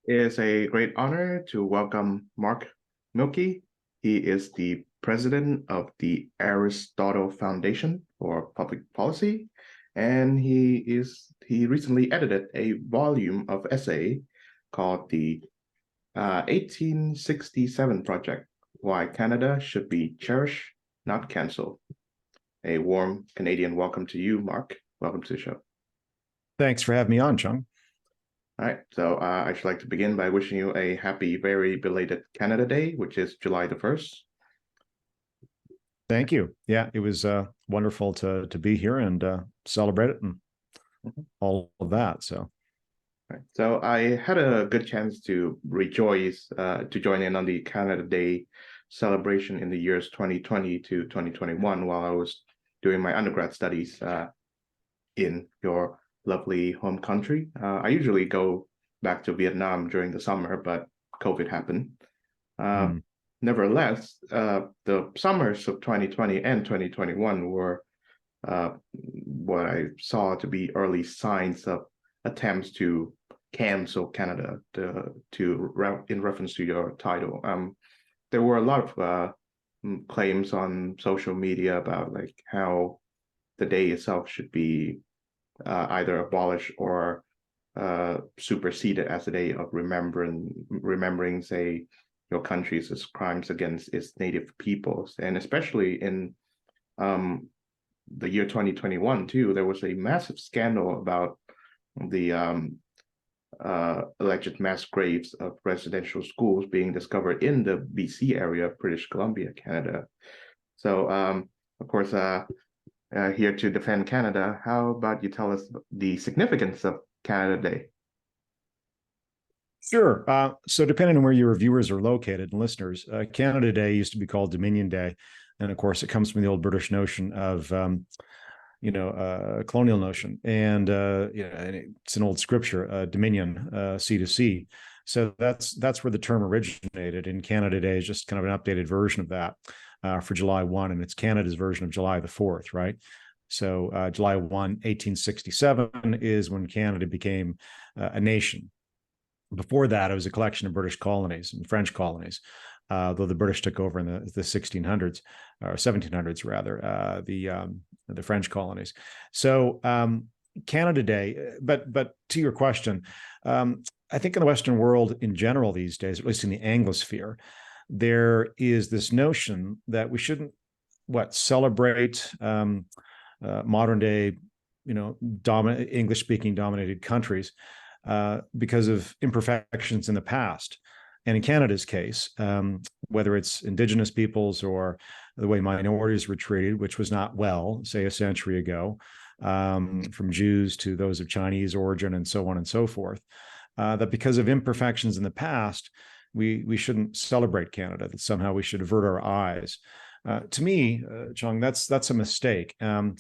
It is a great honor to welcome Mark Milke. He is the president of the Aristotle Foundation for Public Policy, and he recently edited a volume of essay called the 1867 Project: Why Canada Should Be Cherished, Not Cancelled. A warm Canadian welcome to you, Mark. Welcome to the show. Thanks for having me on, Chung. All right, so I'd like to begin by wishing you a happy, very belated Canada Day, which is July the 1st. Thank you. Yeah, it was wonderful to be here and celebrate it and all of that. So, Right. So I had a good chance to rejoice to join in on the Canada Day celebration in the years 2020 to 2021 while I was doing my undergrad studies in your lovely home country. I usually go back to Vietnam during the summer, but COVID happened. Uh, Nevertheless, the summers of 2020 and 2021 were what I saw to be early signs of attempts to cancel Canada in reference to your title. There were a lot of claims on social media about like how the day itself should be either abolished or superseded as a day of remembering, say, your country's crimes against its native peoples, and especially in the year 2021 too, there was a massive scandal about the alleged mass graves of residential schools being discovered in the BC area of British Columbia, Canada. So, of course, here to defend Canada, how about you tell us the significance of Canada Day? sure. So, depending on where your viewers are located and listeners, Canada Day used to be called Dominion Day, and of course, it comes from the old British notion of colonial notion, and it's an old scripture, dominion, sea to sea. So that's where the term originated. And Canada Day is just kind of an updated version of that for July 1, and it's Canada's version of July the 4th, right? So July 1, 1867 is when Canada became a nation. Before that, it was a collection of British colonies and French colonies, though the British took over in the 1600s or 1700s rather, the French colonies. So Canada Day, but to your question, I think in the Western world in general these days, at least in the Anglosphere, there is this notion that we shouldn't celebrate modern day, English speaking dominated countries because of imperfections in the past. And in Canada's case, whether it's Indigenous peoples or the way minorities were treated, which was not well, say a century ago, from Jews to those of Chinese origin and so on and so forth, that because of imperfections in the past, we shouldn't celebrate Canada, that somehow we should avert our eyes. To me, Chung, that's a mistake. And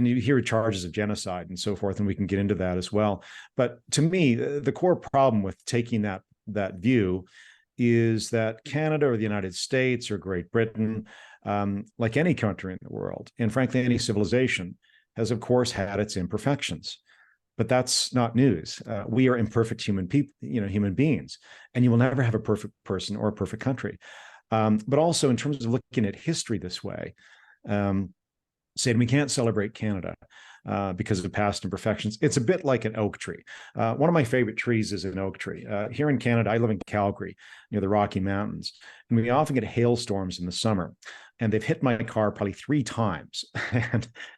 you hear charges of genocide and so forth, and we can get into that as well. But to me, the core problem with taking that view is that Canada or the United States or Great Britain, like any country in the world, and frankly any civilization, has of course had its imperfections. But that's not news. We are imperfect human beings, and you will never have a perfect person or a perfect country. But also in terms of looking at history this way. Saying we can't celebrate Canada because of past imperfections. It's a bit like an oak tree. One of my favorite trees is an oak tree. Here in Canada, I live in Calgary, near the Rocky Mountains, and we often get hailstorms in the summer. And they've hit my car probably 3 times.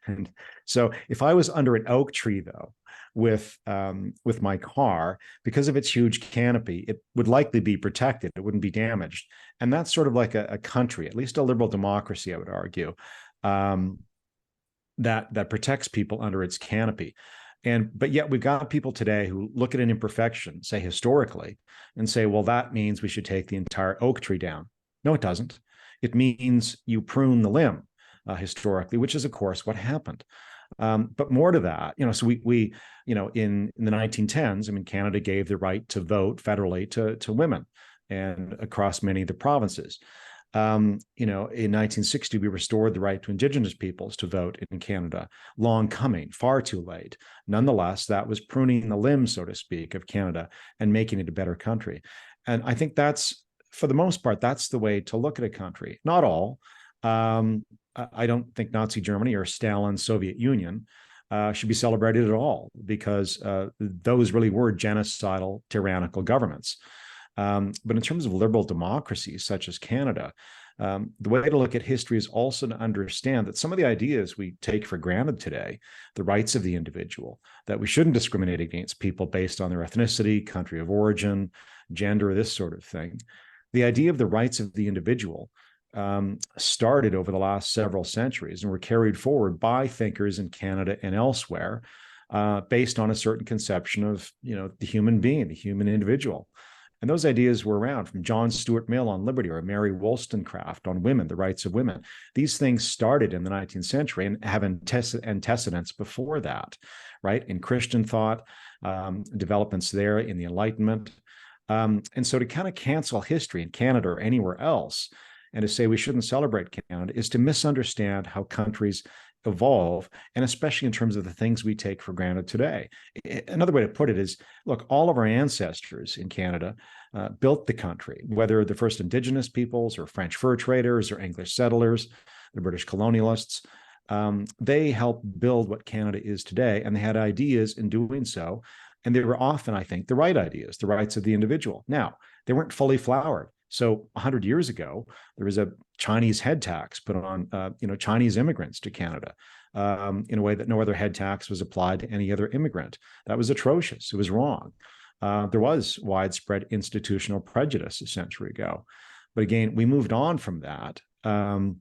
and so if I was under an oak tree, though, with my car, because of its huge canopy, it would likely be protected. It wouldn't be damaged. And that's sort of like a country, at least a liberal democracy, I would argue. That protects people under its canopy. But yet we've got people today who look at an imperfection, say historically, and say, well, that means we should take the entire oak tree down. No, it doesn't. It means you prune the limb historically, which is, of course, what happened. But more to that, so we in the 1910s, I mean, Canada gave the right to vote federally to women and across many of the provinces. In 1960, we restored the right to Indigenous peoples to vote in Canada. Long coming, far too late. Nonetheless, that was pruning the limb, so to speak, of Canada and making it a better country. And I think that's, for the most part, that's the way to look at a country. Not all. I don't think Nazi Germany or Stalin's Soviet Union should be celebrated at all, because those really were genocidal, tyrannical governments. But in terms of liberal democracies such as Canada, the way to look at history is also to understand that some of the ideas we take for granted today, the rights of the individual, that we shouldn't discriminate against people based on their ethnicity, country of origin, gender, this sort of thing. The idea of the rights of the individual started over the last several centuries and were carried forward by thinkers in Canada and elsewhere, based on a certain conception of, the human being, the human individual. And those ideas were around, from John Stuart Mill on liberty, or Mary Wollstonecraft on women, the rights of women. These things started in the 19th century and have antecedents before that, right? In Christian thought, developments there in the Enlightenment. And so to kind of cancel history in Canada or anywhere else, and to say we shouldn't celebrate Canada, is to misunderstand how countries evolve, and especially in terms of the things we take for granted today. Another way to put it is, look, all of our ancestors in Canada built the country, whether the first Indigenous peoples or French fur traders or English settlers, the British colonialists. They helped build what Canada is today, and they had ideas in doing so. And they were often, I think, the right ideas, the rights of the individual. Now, they weren't fully flowered. So 100 years ago, there was a Chinese head tax put on, Chinese immigrants to Canada in a way that no other head tax was applied to any other immigrant. That was atrocious. It was wrong. There was widespread institutional prejudice a century ago. But again, we moved on from that. But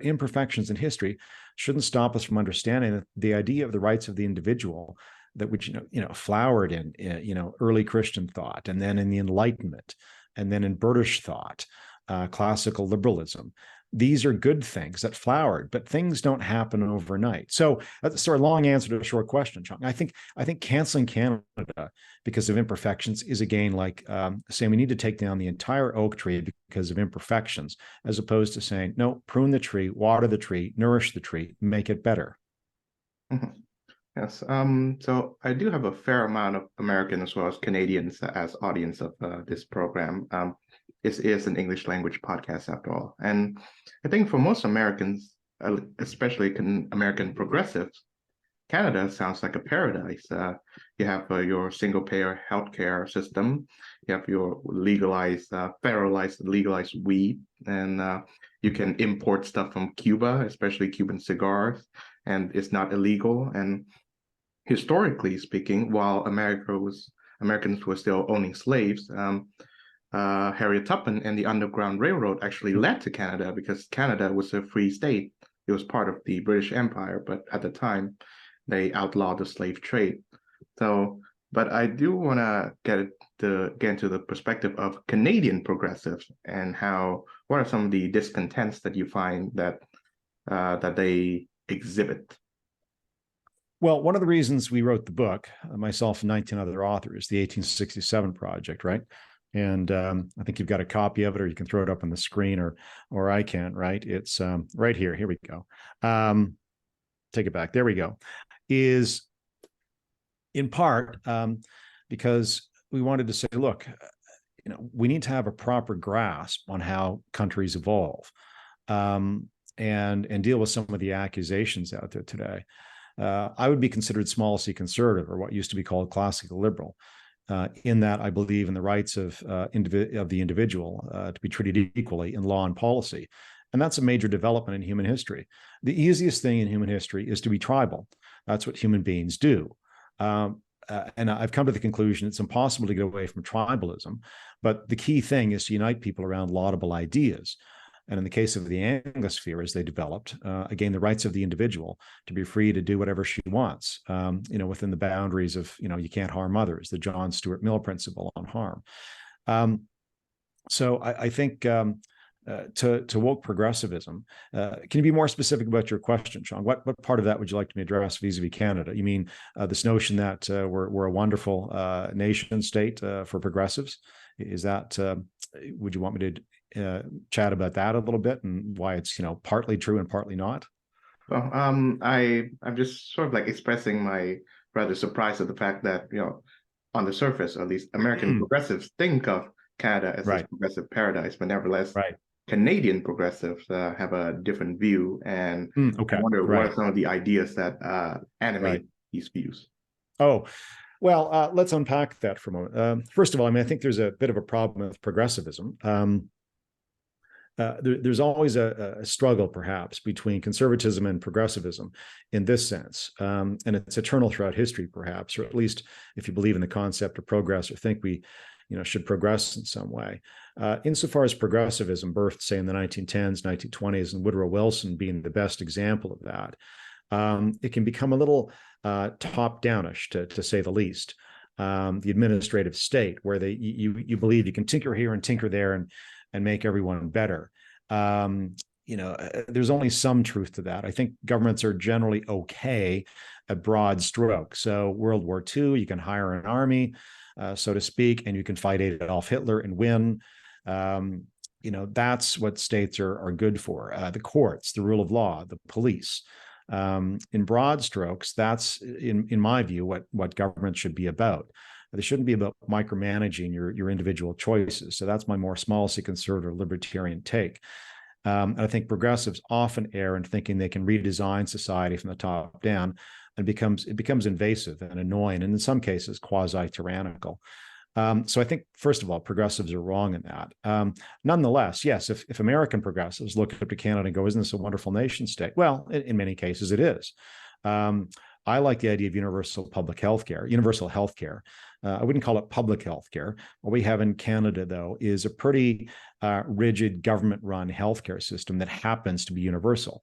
imperfections in history shouldn't stop us from understanding that the idea of the rights of the individual, that which flowered in early Christian thought, and then in the Enlightenment, and then in British thought, classical liberalism. These are good things that flowered, but things don't happen overnight. So that's a long answer to a short question, Chung. I think canceling Canada because of imperfections is, again, like saying we need to take down the entire oak tree because of imperfections, as opposed to saying, no, prune the tree, water the tree, nourish the tree, make it better. Mm-hmm. Yes. So I do have a fair amount of American as well as Canadians as audience of this program. This is an English language podcast after all. And I think for most Americans, especially American progressives, Canada sounds like a paradise. You have your single payer healthcare system. You have your legalized, federalized, legalized weed. And you can import stuff from Cuba, especially Cuban cigars, and it's not illegal. And historically speaking, while Americans were still owning slaves, Harriet Tubman and the Underground Railroad actually led to Canada, because Canada was a free state. It was part of the British Empire, but at the time, they outlawed the slave trade. So, but I do want to get into the perspective of Canadian progressives and what are some of the discontents that you find that they exhibit? Well, one of the reasons we wrote the book, myself and 19 other authors, the 1867 Project, right? And I think you've got a copy of it, or you can throw it up on the screen, or I can, right? It's right here. Here we go. Take it back. There we go. Is in part because we wanted to say, look, we need to have a proper grasp on how countries evolve, and deal with some of the accusations out there today. I would be considered small c conservative, or what used to be called classical liberal, in that I believe in the rights of the individual to be treated equally in law and policy. And that's a major development in human history. The easiest thing in human history is to be tribal. That's what human beings do. And I've come to the conclusion it's impossible to get away from tribalism. But the key thing is to unite people around laudable ideas. And in the case of the Anglosphere, as they developed, again, the rights of the individual to be free to do whatever she wants, within the boundaries of, you can't harm others, the John Stuart Mill principle on harm. So I think to woke progressivism, can you be more specific about your question, Sean? What part of that would you like me to address vis-a-vis Canada? You mean this notion that we're a wonderful nation state for progressives? Is that, would you want me to chat about that a little bit and why it's, partly true and partly not? Well, I'm just sort of like expressing my rather surprise at the fact that, on the surface, at least American progressives think of Canada as this Right, progressive paradise, but nevertheless, right. Canadian progressives have a different view, and I Okay, wonder what right, are some of the ideas that right. animate these views. Oh, well, let's unpack that for a moment. First of all, I mean, I think there's a bit of a problem with progressivism. There's always a struggle, perhaps, between conservatism and progressivism in this sense. And it's eternal throughout history, perhaps, or at least if you believe in the concept of progress or think we should progress in some way. Insofar as progressivism birthed, say, in the 1910s, 1920s, and Woodrow Wilson being the best example of that, it can become a little top-downish, to say the least. The administrative state, where you believe you can tinker here and tinker there and make everyone better. There's only some truth to that. I think governments are generally okay at broad strokes. So World War II, you can hire an army, so to speak, and you can fight Adolf Hitler and win. That's what states are good for. The courts, the rule of law, the police. In broad strokes, that's in my view what government should be about. They shouldn't be about micromanaging your individual choices. So that's my more small c conservative libertarian take. And I think progressives often err in thinking they can redesign society from the top down, and it becomes invasive and annoying, and in some cases quasi-tyrannical. So I think, first of all, progressives are wrong in that. Nonetheless, yes, if American progressives look up to Canada and go, isn't this a wonderful nation state? Well, in many cases it is. I like the idea of universal healthcare. I wouldn't call it public healthcare. What we have in Canada, though, is a pretty rigid government-run healthcare system that happens to be universal.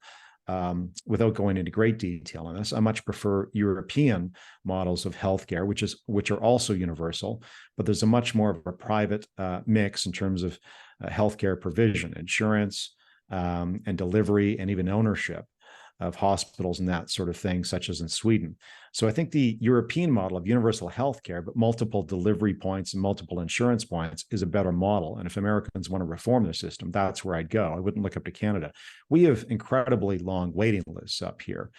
Without going into great detail on this, I much prefer European models of healthcare, which are also universal, but there's a much more of a private mix in terms of healthcare provision, insurance, and delivery, and even ownership of hospitals and that sort of thing, such as in Sweden. So I think the European model of universal healthcare, but multiple delivery points and multiple insurance points, is a better model. And if Americans want to reform their system, that's where I'd go. I wouldn't look up to Canada. We have incredibly long waiting lists up here,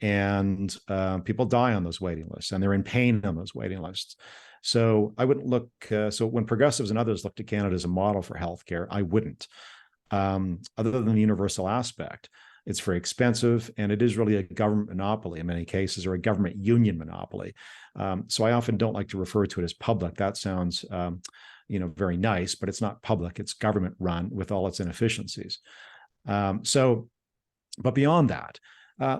and people die on those waiting lists, and they're in pain on those waiting lists. So I wouldn't look. So when progressives and others look to Canada as a model for healthcare, I wouldn't. Other than the universal aspect, it's very expensive, and it is really a government monopoly in many cases, or a government union monopoly. So I often don't like to refer to it as public. That sounds, very nice, but it's not public. It's government run with all its inefficiencies. But beyond that,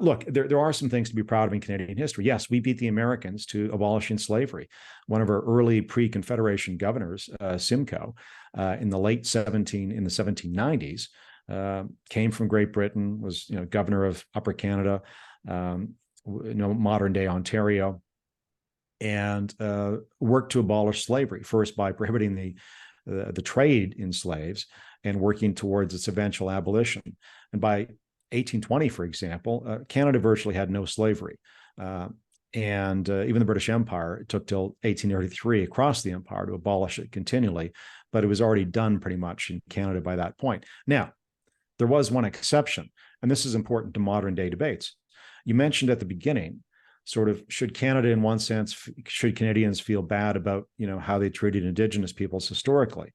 look, there are some things to be proud of in Canadian history. Yes, we beat the Americans to abolishing slavery. One of our early pre-Confederation governors, Simcoe, in the 1790s, came from Great Britain, was governor of Upper Canada, modern day Ontario, and worked to abolish slavery, first by prohibiting the trade in slaves and working towards its eventual abolition. And by 1820, for example, Canada virtually had no slavery. And even the British Empire, it took till 1883 across the empire to abolish it continually, but it was already done pretty much in Canada by that point. Now, there was one exception, and this is important to modern day debates. You mentioned at the beginning, sort of, should Canadians feel bad about, how they treated Indigenous peoples historically?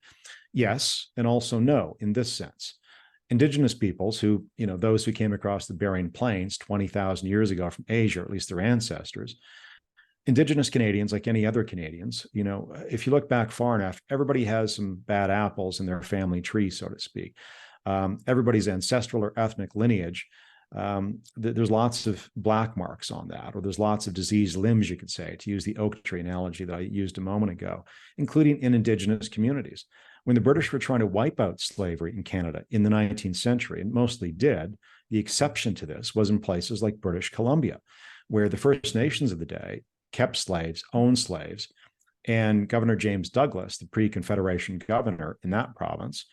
Yes, and also no, in this sense. Indigenous peoples who, those who came across the Bering Plains 20,000 years ago from Asia, or at least their ancestors, Indigenous Canadians, like any other Canadians, if you look back far enough, everybody has some bad apples in their family tree, so to speak. Everybody's ancestral or ethnic lineage, there's lots of black marks on that, or there's lots of diseased limbs, you could say, to use the oak tree analogy that I used a moment ago, including in Indigenous communities. When the British were trying to wipe out slavery in Canada in the 19th century, and mostly did, the exception to this was in places like British Columbia, where the First Nations of the day kept slaves, owned slaves, and Governor James Douglas, the pre-Confederation governor in that province,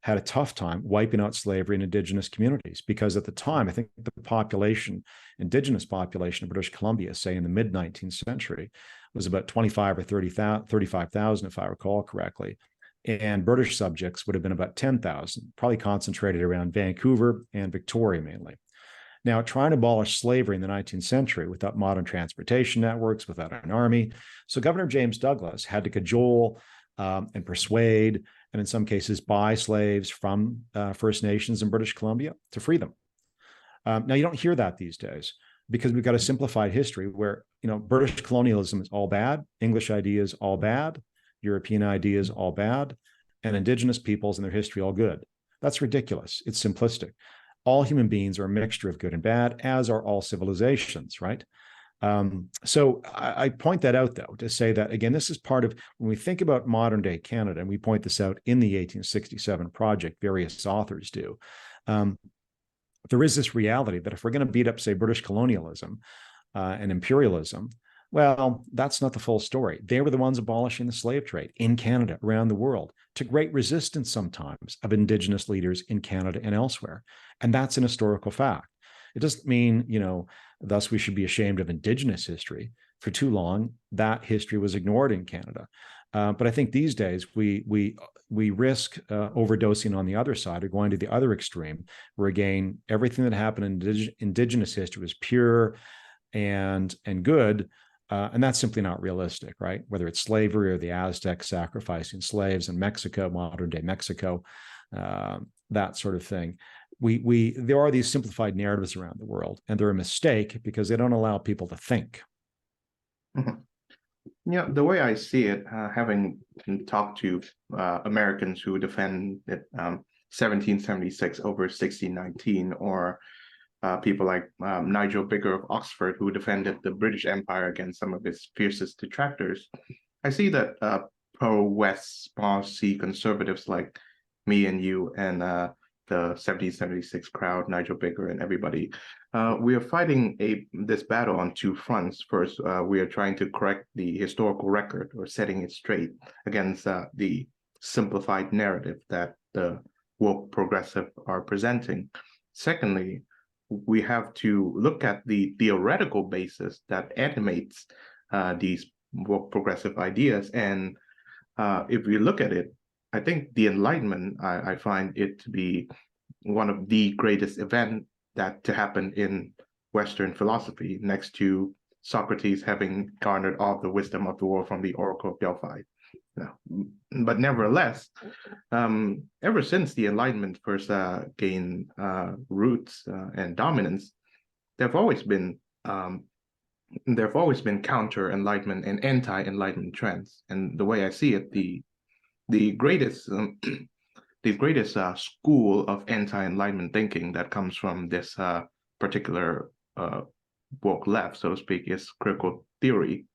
had a tough time wiping out slavery in Indigenous communities, because at the time, I think the Indigenous population of British Columbia, say in the mid-19th century, was about 25 or 35,000, if I recall correctly. and British subjects would have been about 10,000, probably concentrated around Vancouver and Victoria mainly. Now, trying to abolish slavery in the 19th century without modern transportation networks, without an army. So Governor James Douglas had to cajole and persuade, and in some cases buy slaves from First Nations in British Columbia to free them. Now, you don't hear that these days because we've got a simplified history where, British colonialism is all bad, English ideas all bad, European ideas all bad, and Indigenous peoples and their history all good. That's ridiculous. It's simplistic. All human beings are a mixture of good and bad, as are all civilizations, right? So I point that out, though, to say that, again, this is part of, when we think about modern day Canada, and we point this out in the 1867 project, various authors do, there is this reality that if we're going to beat up, say, British colonialism and imperialism, well, that's not the full story. They were the ones abolishing the slave trade in Canada, around the world, to great resistance sometimes of Indigenous leaders in Canada and elsewhere. And that's an historical fact. It doesn't mean, thus we should be ashamed of Indigenous history. For too long, that history was ignored in Canada. But I think these days we risk overdosing on the other side, or going to the other extreme, where again, everything that happened in Indigenous history was pure and good. And that's simply not realistic, right? Whether it's slavery or the Aztecs sacrificing slaves in Mexico, modern day Mexico, that sort of thing. There are these simplified narratives around the world, and they're a mistake because they don't allow people to think. Mm-hmm. Yeah, the way I see it, having talked to Americans who defend it, 1776 over 1619, or people like Nigel Bigger of Oxford, who defended the British Empire against some of its fiercest detractors, I see that pro-West policy conservatives like me and you and the 1776 crowd, Nigel Bigger and everybody, we are fighting this battle on two fronts. First, we are trying to correct the historical record, or setting it straight against the simplified narrative that the woke progressive are presenting. Secondly, we have to look at the theoretical basis that animates these woke progressive ideas. And if we look at it, I think the Enlightenment, I find it to be one of the greatest events that to happen in Western philosophy, next to Socrates having garnered all the wisdom of the world from the Oracle of Delphi. But nevertheless, ever since the Enlightenment first gained roots and dominance, there've always been counter-Enlightenment and anti-Enlightenment trends. And the way I see it, the greatest school of anti-Enlightenment thinking that comes from this particular woke left, so to speak, is critical theory.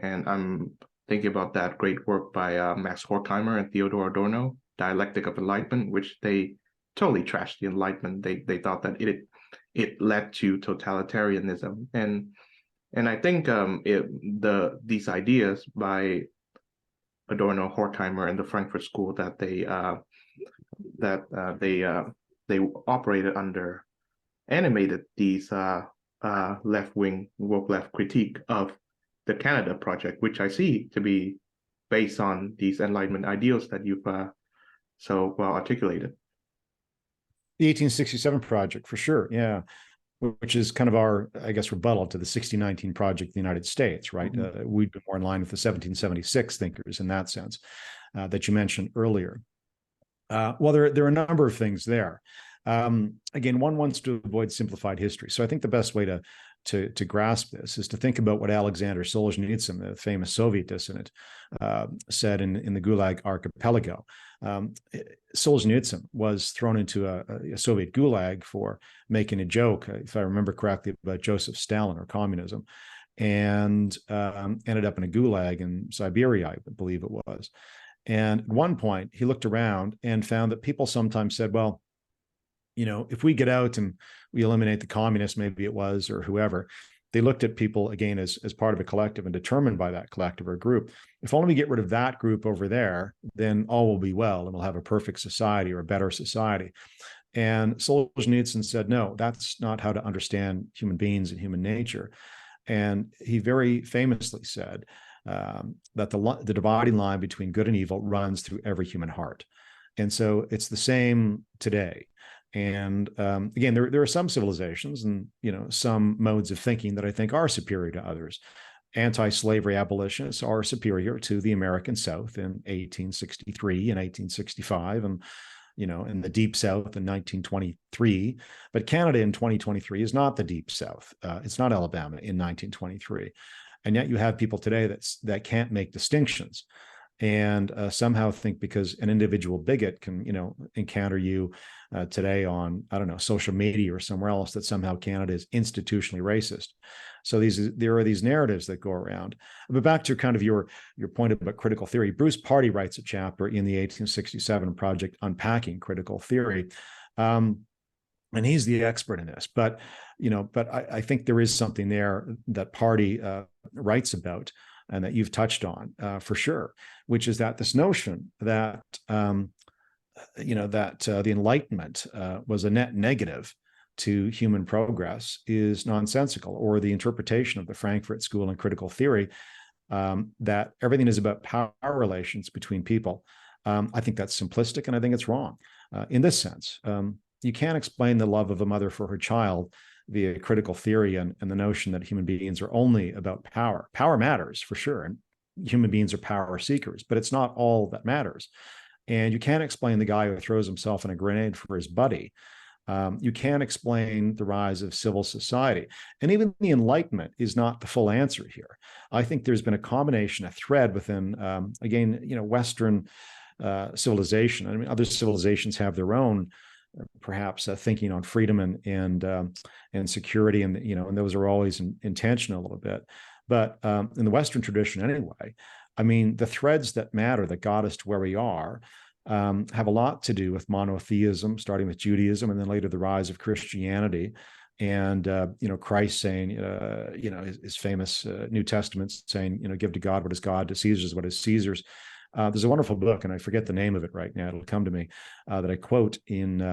And I'm thinking about that great work by Max Horkheimer and Theodore Adorno, Dialectic of Enlightenment, which they totally trashed the Enlightenment. They thought that it led to totalitarianism, and I think these ideas by Adorno, Horkheimer, and the Frankfurt School that they operated under animated these left-wing woke left critique of the Canada Project, which I see to be based on these Enlightenment ideals that you've so well articulated. The 1867 project, for sure, yeah, which is kind of our, I guess, rebuttal to the 1619 project in the United States, right? Mm-hmm. We'd be more in line with the 1776 thinkers in that sense that you mentioned earlier. Well, there are a number of things there. Again, one wants to avoid simplified history. So I think the best way to grasp this is to think about what Alexander Solzhenitsyn, the famous Soviet dissident, said in the Gulag Archipelago. Solzhenitsyn was thrown into a Soviet Gulag for making a joke, if I remember correctly, about Joseph Stalin or communism, and ended up in a Gulag in Siberia, I believe it was. And at one point, he looked around and found that people sometimes said, well, if we get out and we eliminate the communists, maybe it was, or whoever, they looked at people, again, as part of a collective and determined by that collective or group. If only we get rid of that group over there, then all will be well, and we'll have a perfect society or a better society. And Solzhenitsyn said, no, that's not how to understand human beings and human nature. And he very famously said, that the dividing line between good and evil runs through every human heart. And so it's the same today. And again, there are some civilizations and some modes of thinking that I think are superior to others. Anti-slavery abolitionists are superior to the American South in 1863 and 1865, and in the Deep South in 1923. But Canada in 2023 is not the Deep South. It's not Alabama in 1923. And yet you have people today that can't make distinctions, and somehow think because an individual bigot can encounter you today on, I don't know, social media or somewhere else, that somehow Canada is institutionally racist. So there are these narratives that go around. But back to kind of your point about critical theory, Bruce Pardy writes a chapter in the 1867 project unpacking critical theory, and he's the expert in this. But I think there is something there that Pardy writes about, and that you've touched on for sure, which is that this notion that the Enlightenment was a net negative to human progress is nonsensical, or the interpretation of the Frankfurt School and critical theory that everything is about power relations between people. I think that's simplistic, and I think it's wrong in this sense. You can't explain the love of a mother for her child via critical theory and the notion that human beings are only about power. Power matters for sure, and human beings are power seekers, but it's not all that matters. And you can't explain the guy who throws himself in a grenade for his buddy. You can't explain the rise of civil society. And even the Enlightenment is not the full answer here. I think there's been a combination, a thread within, again, Western civilization. I mean, other civilizations have their own, perhaps thinking on freedom and security, and and those are always in tension a little bit. But in the Western tradition, anyway, I mean, the threads that matter, that got us to where we are, have a lot to do with monotheism, starting with Judaism, and then later the rise of Christianity, and Christ saying, his famous New Testament saying, give to God what is God, to Caesar's what is Caesar's. There's a wonderful book, and I forget the name of it right now. It'll come to me, that I quote in the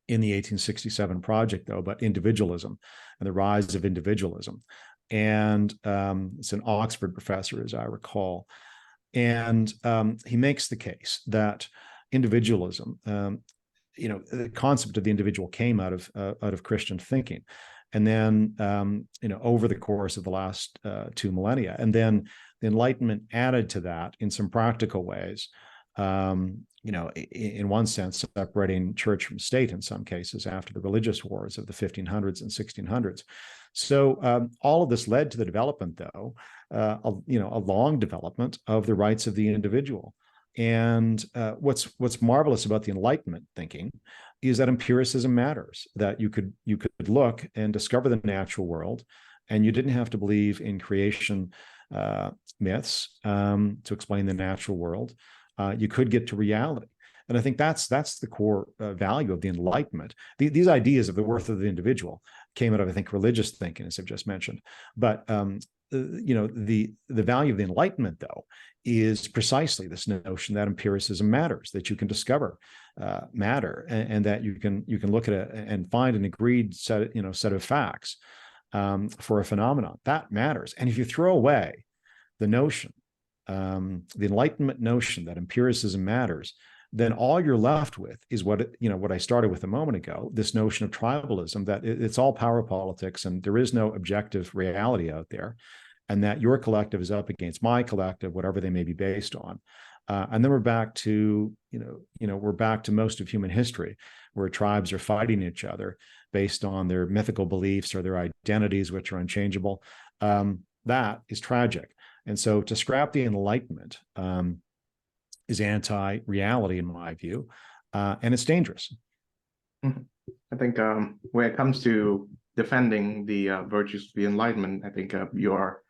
1867 project, though, about individualism and the rise of individualism. And it's an Oxford professor, as I recall. And he makes the case that individualism, the concept of the individual came out of Christian thinking. And then, over the course of the last 2 millennia, and then the Enlightenment added to that in some practical ways, in one sense, separating church from state in some cases after the religious wars of the 1500s and 1600s. So all of this led to the development, though, a long development of the rights of the individual. And what's marvelous about the Enlightenment thinking is that empiricism matters, that you could look and discover the natural world, and you didn't have to believe in creation myths to explain the natural world. You could get to reality. And I think that's the core value of the Enlightenment. These ideas of the worth of the individual came out of, I think, religious thinking, as I've just mentioned. But the value of the Enlightenment, though, is precisely this notion that empiricism matters, that you can discover matter, and that you can look at it and find an agreed set of facts for a phenomenon that matters. And if you throw away the notion, the Enlightenment notion that empiricism matters, then all you're left with is what I started with a moment ago, this notion of tribalism, that it's all power politics and there is no objective reality out there, and that your collective is up against my collective, whatever they may be based on. And then we're back to, we're back to most of human history, where tribes are fighting each other based on their mythical beliefs or their identities, which are unchangeable. That is tragic. And so to scrap the Enlightenment is anti-reality, in my view, and it's dangerous. I think when it comes to defending the virtues of the Enlightenment, I think you are,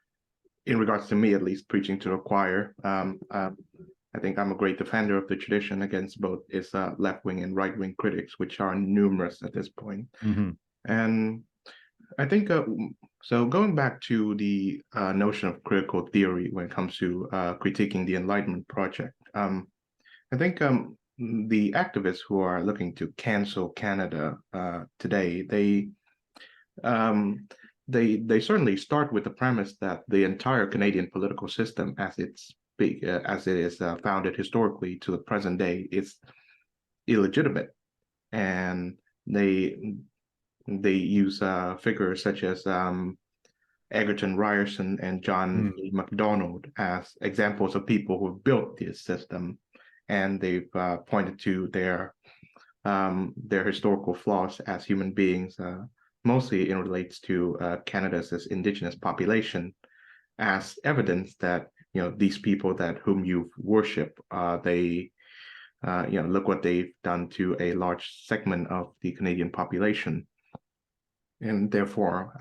in regards to me at least, preaching to the choir. I think I'm a great defender of the tradition against both its left-wing and right-wing critics, which are numerous at this point. Mm-hmm. And I think, so going back to the notion of critical theory when it comes to critiquing the Enlightenment project, I think the activists who are looking to cancel Canada today, they certainly start with the premise that the entire Canadian political system, as it is founded historically to the present day, is illegitimate, and they use figures such as Egerton Ryerson and John A. Macdonald as examples of people who built this system, and they've pointed to their historical flaws as human beings. Mostly it relates to Canada's indigenous population as evidence that these people that whom you worship, they look what they've done to a large segment of the Canadian population, and therefore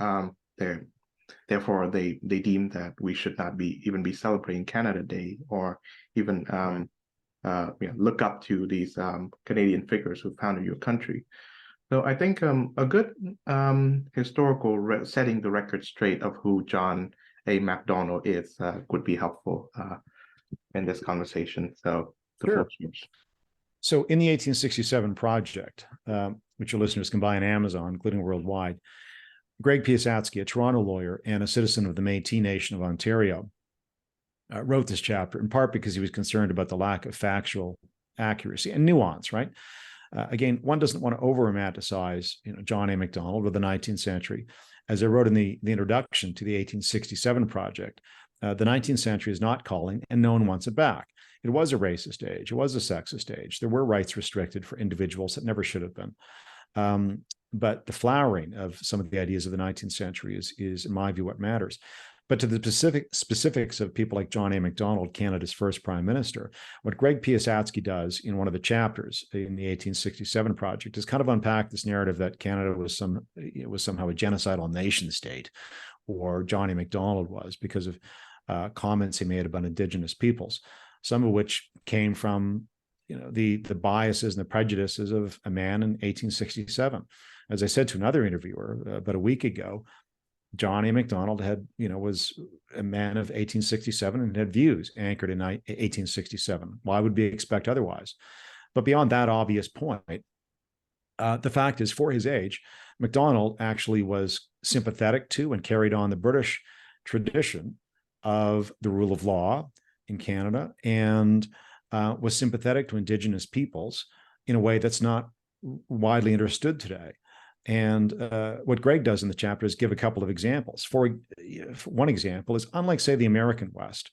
they deem that we should not even be celebrating Canada Day, or even look up to these Canadian figures who founded your country. So I think a good historical setting the record straight of who John A. Macdonald is would be helpful in this conversation. So the Sure. floor is yours. So in the 1867 project, which your listeners can buy on Amazon, including worldwide, Greg Piasecki, a Toronto lawyer and a citizen of the Métis Nation of Ontario, wrote this chapter in part because he was concerned about the lack of factual accuracy and nuance, right? Again, one doesn't want to over-romanticize, John A. Macdonald or the 19th century. As I wrote in the introduction to the 1867 project, the 19th century is not calling, and no one wants it back. It was a racist age. It was a sexist age. There were rights restricted for individuals that never should have been. But the flowering of some of the ideas of the 19th century is, in my view, what matters. But to the specifics of people like John A. Macdonald, Canada's first prime minister, what Greg Piasecki does in one of the chapters in the 1867 project is kind of unpack this narrative that Canada was somehow a genocidal nation state, or John A. Macdonald was, because of comments he made about Indigenous peoples, some of which came from the biases and the prejudices of a man in 1867. As I said to another interviewer about a week ago, John A. Macdonald was a man of 1867 and had views anchored in 1867. Why would we expect otherwise? But beyond that obvious point, the fact is, for his age, Macdonald actually was sympathetic to and carried on the British tradition of the rule of law in Canada, and was sympathetic to Indigenous peoples in a way that's not widely understood today. And what Greg does in the chapter is give a couple of examples. For one example is, unlike, say, the American West,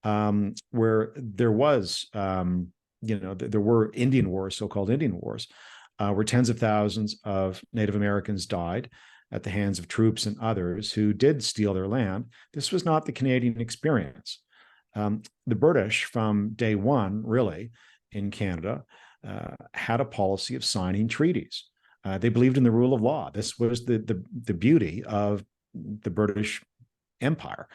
where there was, there were Indian wars, so-called Indian wars, where tens of thousands of Native Americans died at the hands of troops and others who did steal their land. This was not the Canadian experience. The British, from day one, really, in Canada, had a policy of signing treaties. They believed in the rule of law. This was the beauty of the British Empire.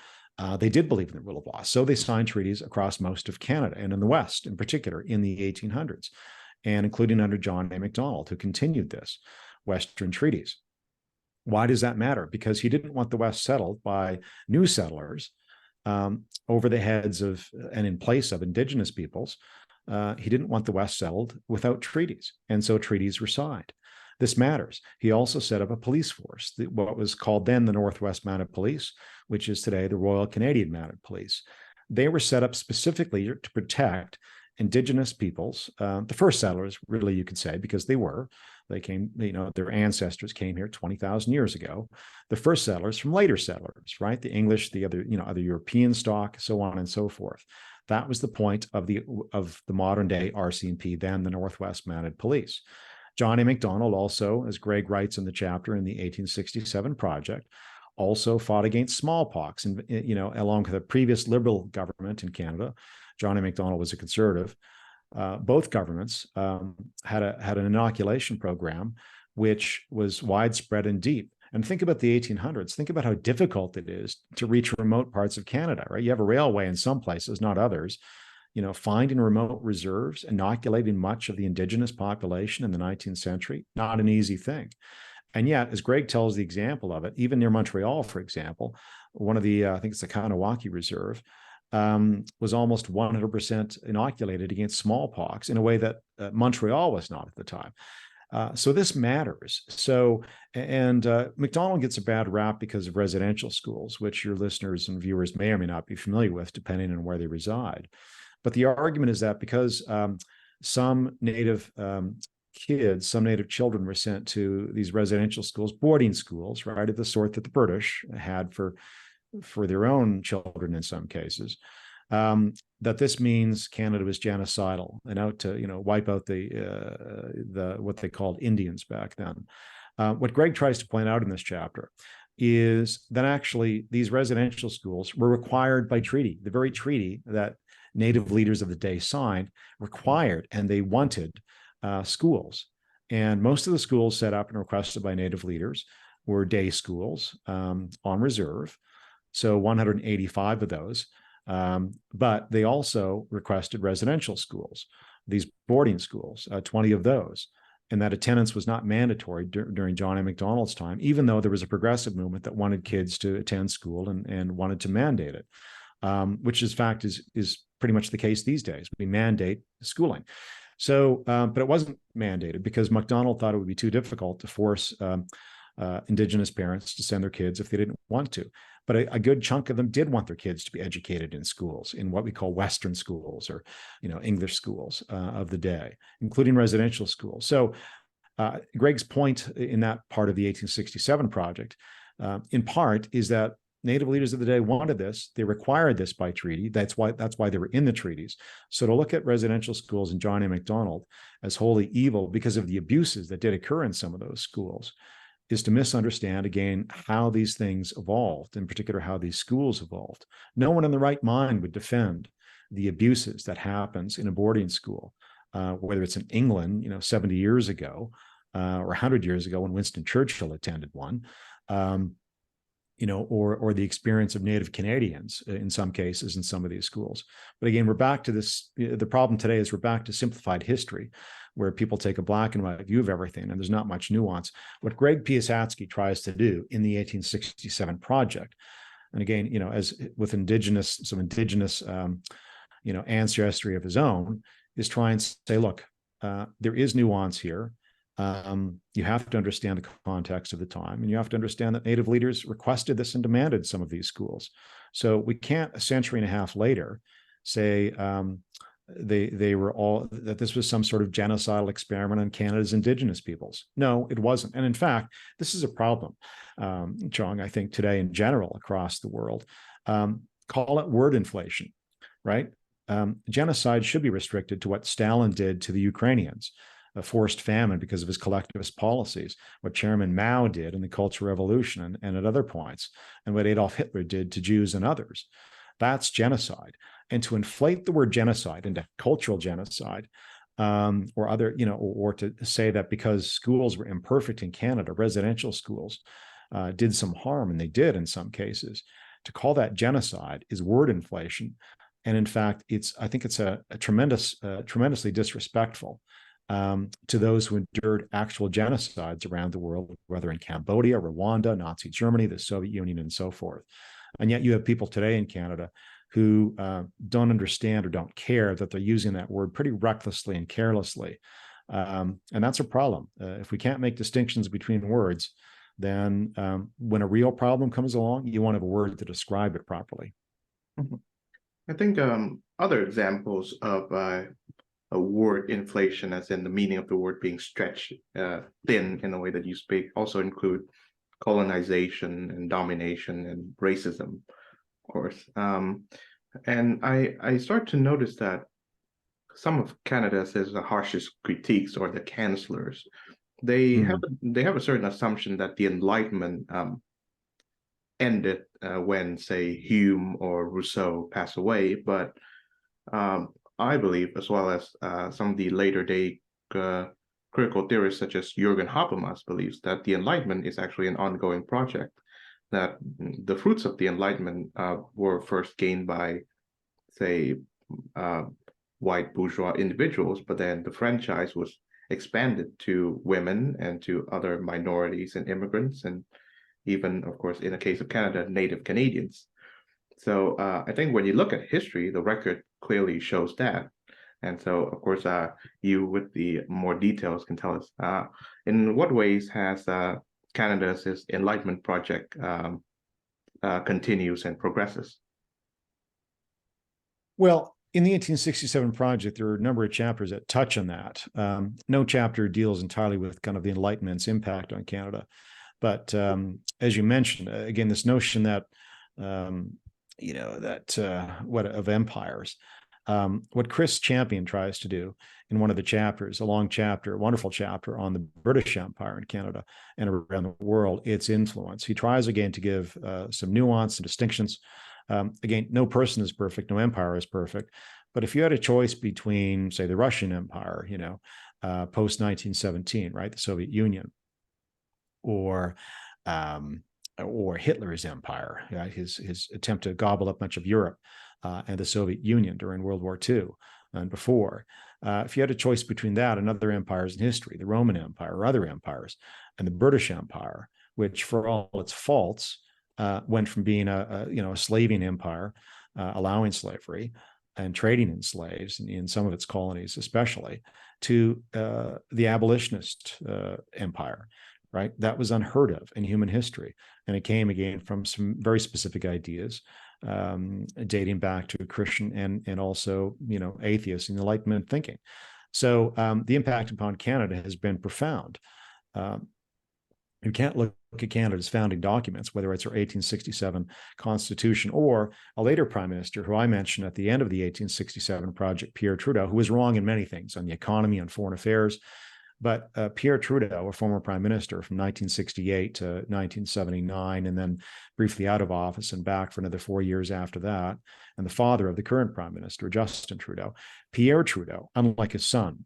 They did believe in the rule of law. So they signed treaties across most of Canada, and in the West in particular, in the 1800s, and including under John A. Macdonald, who continued this Western treaties. Why does that matter? Because he didn't want the West settled by new settlers over the heads of and in place of Indigenous peoples. He didn't want the West settled without treaties. And so treaties were signed. This matters. He also set up a police force, what was called then the Northwest Mounted Police, which is today the Royal Canadian Mounted Police. They were set up specifically to protect Indigenous peoples, the first settlers, really, you could say, because they came, their ancestors came here 20,000 years ago. The first settlers from later settlers, right? The English, the other European stock, so on and so forth. That was the point of the modern day RCMP, then the Northwest Mounted Police. John A. Macdonald also, as Greg writes in the chapter in the 1867 project, also fought against smallpox, and along with the previous Liberal government in Canada. John A. Macdonald was a Conservative. Both governments had an inoculation program which was widespread and deep. And think about the 1800s. Think about how difficult it is to reach remote parts of Canada, right? You have a railway in some places, not others. Finding remote reserves, inoculating much of the Indigenous population in the 19th century, not an easy thing. And yet, as Greg tells the example of it, even near Montreal, for example, one of the, I think it's the Kanawaki Reserve, was almost 100% inoculated against smallpox in a way that Montreal was not at the time. So this matters. So, and McDonald gets a bad rap because of residential schools, which your listeners and viewers may or may not be familiar with, depending on where they reside. But the argument is that because some Native kids, some Native children were sent to these residential schools, boarding schools, right, of the sort that the British had for their own children in some cases, that this means Canada was genocidal and out to wipe out the what they called Indians back then. What Greg tries to point out in this chapter is that actually these residential schools were required by treaty. The very treaty that Native leaders of the day signed required, and they wanted schools. And most of the schools set up and requested by Native leaders were day schools on reserve. So 185 of those. But they also requested residential schools, these boarding schools, 20 of those. And that attendance was not mandatory during John A. Macdonald's time, even though there was a progressive movement that wanted kids to attend school and wanted to mandate it, which in fact is pretty much the case these days. We mandate schooling. So, but it wasn't mandated because Macdonald thought it would be too difficult to force Indigenous parents to send their kids if they didn't want to. But a good chunk of them did want their kids to be educated in schools, in what we call Western schools or English schools of the day, including residential schools. So Greg's point in that part of the 1867 project, in part, is that Native leaders of the day wanted this. They required this by treaty. That's why they were in the treaties. So to look at residential schools in John A. Macdonald as wholly evil because of the abuses that did occur in some of those schools is to misunderstand, again, how these things evolved, in particular, how these schools evolved. No one in the right mind would defend the abuses that happens in a boarding school, whether it's in England, 70 years ago, or 100 years ago when Winston Churchill attended one, or the experience of Native Canadians in some cases in some of these schools. But again, we're back to this. The problem today is we're back to simplified history, where people take a black and white view of everything, and there's not much nuance. What Greg Piasecki tries to do in the 1867 project, and again, as with some indigenous, ancestry of his own, is try and say, look, there is nuance here. You have to understand the context of the time, and you have to understand that Native leaders requested this and demanded some of these schools. So we can't, a century and a half later, say they were all, that this was some sort of genocidal experiment on Canada's Indigenous peoples. No, it wasn't. And in fact, this is a problem, Chong, I think today in general across the world. Call it word inflation, right? Genocide should be restricted to what Stalin did to the Ukrainians, a forced famine because of his collectivist policies, what Chairman Mao did in the Cultural Revolution and at other points, and what Adolf Hitler did to Jews and others. That's genocide. And to inflate the word genocide into cultural genocide, or other, or to say that because schools were imperfect in Canada, residential schools did some harm, and they did in some cases, to call that genocide is word inflation. And in fact, I think it's a tremendously disrespectful to those who endured actual genocides around the world, whether in Cambodia, Rwanda, Nazi Germany, the Soviet Union, and so forth. And yet you have people today in Canada who don't understand or don't care that they're using that word pretty recklessly and carelessly. And that's a problem. If we can't make distinctions between words, then when a real problem comes along, you won't have a word to describe it properly. I think other examples of a word inflation, as in the meaning of the word being stretched thin in the way that you speak, also include colonization and domination and racism, of course. And I start to notice that some of Canada's the harshest critiques, or the cancelers, they have a certain assumption that the Enlightenment ended when, say, Hume or Rousseau passed away. But I believe, as well as some of the later day critical theorists such as Jürgen Habermas believes, that the Enlightenment is actually an ongoing project, that the fruits of the Enlightenment were first gained by, say, white bourgeois individuals, but then the franchise was expanded to women and to other minorities and immigrants, and even, of course, in the case of Canada, Native Canadians. So I think when you look at history, the record clearly shows that. And so, of course, you with the more details can tell us in what ways has Canada's Enlightenment project continues and progresses. Well, in the 1867 project, there are a number of chapters that touch on that. No chapter deals entirely with kind of the Enlightenment's impact on Canada. But as you mentioned, again, this notion that, of empires, what Chris Champion tries to do in one of the chapters, a long chapter, a wonderful chapter on the British Empire in Canada and around the world, its influence. He tries again to give some nuance and distinctions. Again, no person is perfect, no empire is perfect. But if you had a choice between, say, the Russian Empire, post 1917, right, the Soviet Union, or Hitler's empire, right? His attempt to gobble up much of Europe and the Soviet Union during World War II and before. If you had a choice between that and other empires in history, the Roman Empire or other empires, and the British Empire, which for all its faults went from being a slaving empire, allowing slavery and trading in slaves in some of its colonies, especially, to the abolitionist empire. Right, that was unheard of in human history, and it came again from some very specific ideas dating back to Christian and also atheist and Enlightenment thinking. So the impact upon Canada has been profound. You can't look at Canada's founding documents, whether it's our 1867 Constitution or a later prime minister who I mentioned at the end of the 1867 project, Pierre Trudeau, who was wrong in many things on the economy, on foreign affairs. But Pierre Trudeau, a former prime minister from 1968 to 1979, and then briefly out of office and back for another 4 years after that, and the father of the current prime minister, Justin Trudeau, Pierre Trudeau, unlike his son,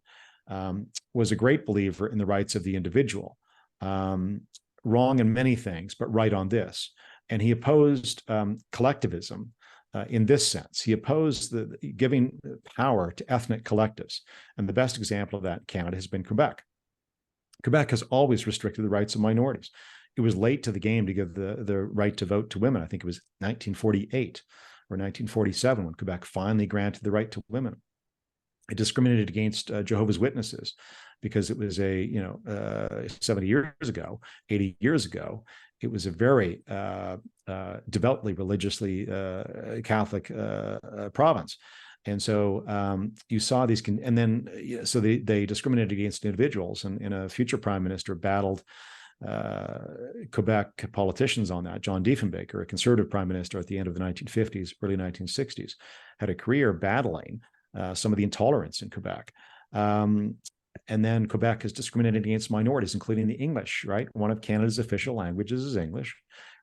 was a great believer in the rights of the individual. Wrong in many things, but right on this. And he opposed collectivism in this sense. He opposed giving power to ethnic collectives. And the best example of that in Canada has been Quebec. Quebec has always restricted the rights of minorities. It was late to the game to give the right to vote to women. I think it was 1948 or 1947 when Quebec finally granted the right to women. It discriminated against Jehovah's Witnesses because it was 70 years ago, 80 years ago, it was a very devoutly religiously Catholic province. And so you saw these, and then so they discriminated against individuals, and a future prime minister battled Quebec politicians on that. John Diefenbaker, a conservative prime minister at the end of the 1950s, early 1960s, had a career battling some of the intolerance in Quebec. And then Quebec has discriminated against minorities, including the English, right? One of Canada's official languages is English.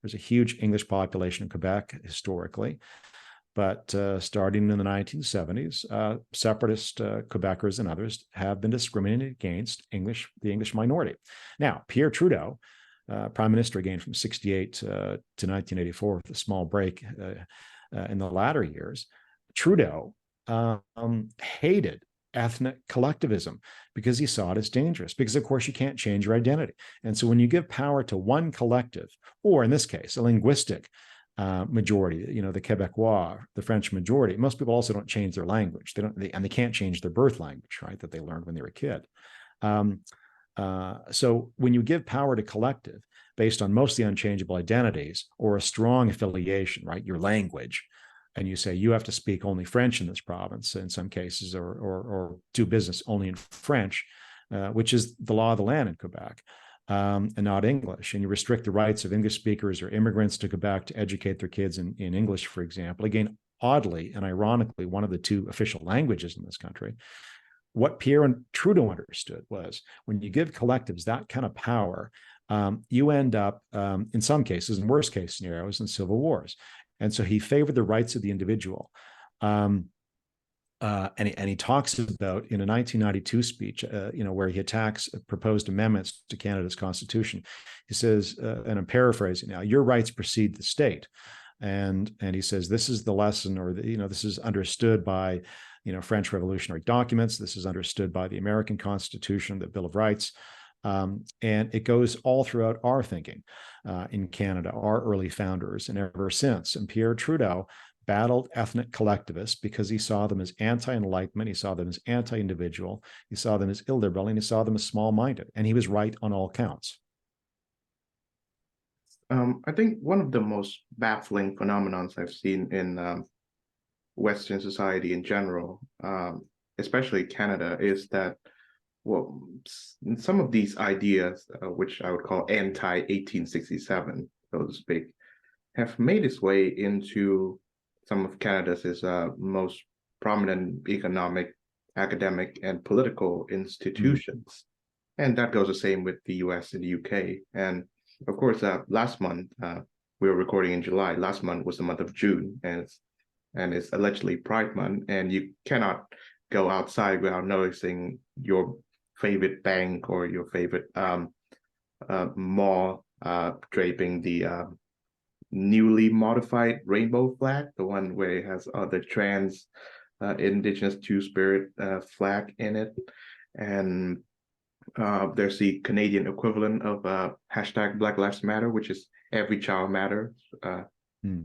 There's a huge English population in Quebec historically. But starting in the 1970s, separatist Quebecers and others have been discriminated against the English minority. Now, Pierre Trudeau, prime minister again from 68 to 1984 with a small break in the latter years, Trudeau hated ethnic collectivism because he saw it as dangerous, because of course you can't change your identity. And so when you give power to one collective, or in this case, a linguistic majority, the Quebecois, the French majority, most people also don't change their language. They can't change their birth language, right, that they learned when they were a kid. So when you give power to collective based on mostly unchangeable identities or a strong affiliation, right, your language, and you say you have to speak only French in this province in some cases, or do business only in French, which is the law of the land in Quebec, and not English. And you restrict the rights of English speakers or immigrants to Quebec to educate their kids in English, for example. Again, oddly and ironically, one of the two official languages in this country. What Pierre and Trudeau understood was when you give collectives that kind of power, you end up, in some cases, in worst case scenarios, in civil wars. And so he favored the rights of the individual. And he talks about in a 1992 speech, where he attacks proposed amendments to Canada's Constitution. He says, and I'm paraphrasing now, your rights precede the state. And he says, this is the lesson, or this is understood by, French revolutionary documents. This is understood by the American Constitution, the Bill of Rights. And it goes all throughout our thinking in Canada, our early founders, and ever since. And Pierre Trudeau battled ethnic collectivists because he saw them as anti-enlightenment, he saw them as anti-individual, he saw them as illiberal, and he saw them as small-minded. And he was right on all counts. I think one of the most baffling phenomenons I've seen in Western society in general, especially Canada, is that, well, some of these ideas, which I would call anti-1867, so to speak, have made its way into some of Canada's most prominent economic, academic, and political institutions. And that goes the same with the US and the UK. And of course, last month, we were recording in July. Last month was the month of June, and it's allegedly Pride Month. And you cannot go outside without noticing your favorite bank or your favorite mall draping the newly modified rainbow flag, the one where it has the trans indigenous two-spirit flag in it. And there's the Canadian equivalent of hashtag Black Lives Matter, which is Every Child Matters.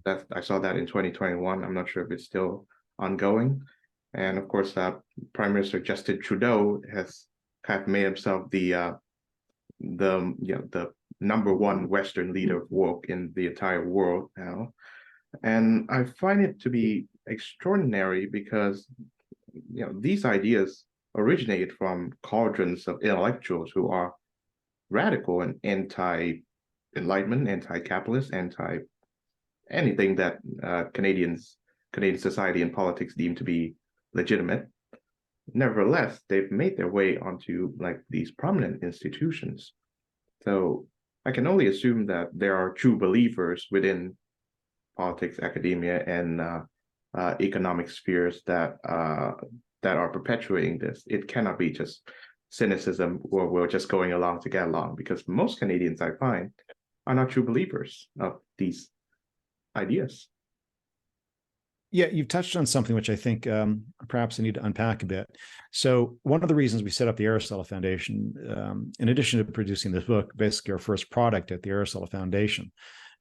That I saw that in 2021. I'm not sure if it's still ongoing. And of course, Prime Minister Justin Trudeau has kind of made himself the number one Western leader of woke in the entire world now. And I find it to be extraordinary because these ideas originated from cauldrons of intellectuals who are radical and anti-enlightenment, anti-capitalist, anti-anything that Canadian society and politics deem to be legitimate. Nevertheless, they've made their way onto like these prominent institutions. So I can only assume that there are true believers within politics, academia, and economic spheres that are perpetuating this. It cannot be just cynicism or we're just going along to get along, because most Canadians, I find, are not true believers of these ideas. Yeah, you've touched on something which I think perhaps I need to unpack a bit. So one of the reasons we set up the Aristotle Foundation, in addition to producing this book, basically our first product at the Aristotle Foundation,